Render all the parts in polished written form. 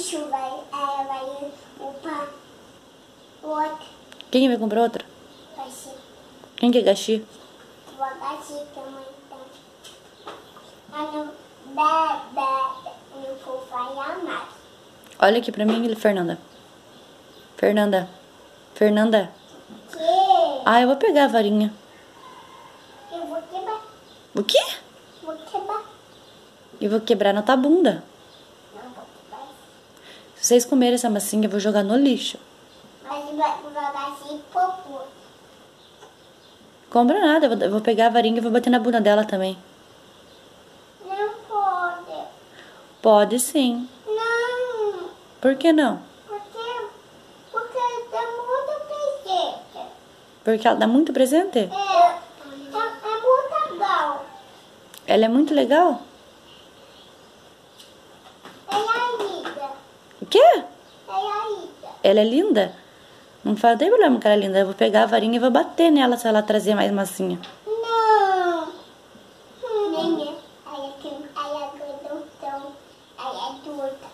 lixo, vai upar o outro. Quem vai comprar outra? Gaxi. Quem que é Gaxi? O Gaxi que a mãe tem. Mas não vou falhar mais. Olha aqui pra mim, Fernanda. Fernanda. Fernanda. Que? Ah, eu vou pegar a varinha. Eu vou quebrar. O quê? Vou quebrar. Eu vou quebrar na tua bunda. Não vou quebrar. Se vocês comerem essa massinha, eu vou jogar no lixo. Mas vai jogar assim popô. Compra nada, eu vou pegar a varinha e vou bater na bunda dela também. Não pode. Pode sim. Não. Por que não? Porque dá muito presente. Porque ela dá muito presente? É muito legal. Ela é muito legal? Ela é linda. O quê? Ela é linda. Ela é linda? Não tem problema que ela é linda. Eu vou pegar a varinha e vou bater nela se ela trazer mais massinha. Não. Nem é. Ela é grandão. Ela é adulta.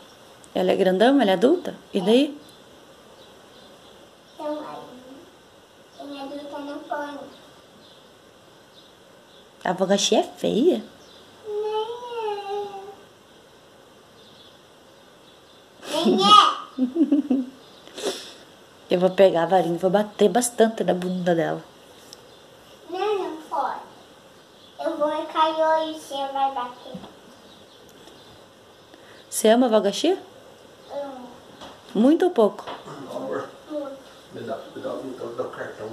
Ela é grandão? Ela é adulta? E daí? Então, quem é adulta não põe. A Avogaxi é feia? Nem é. Eu vou pegar a varinha e vou bater bastante na bunda dela. Não pode. Eu vou cair e você vai bater. Você ama a Avogaxi? Muito ou pouco? Muito. Me dá o cartão.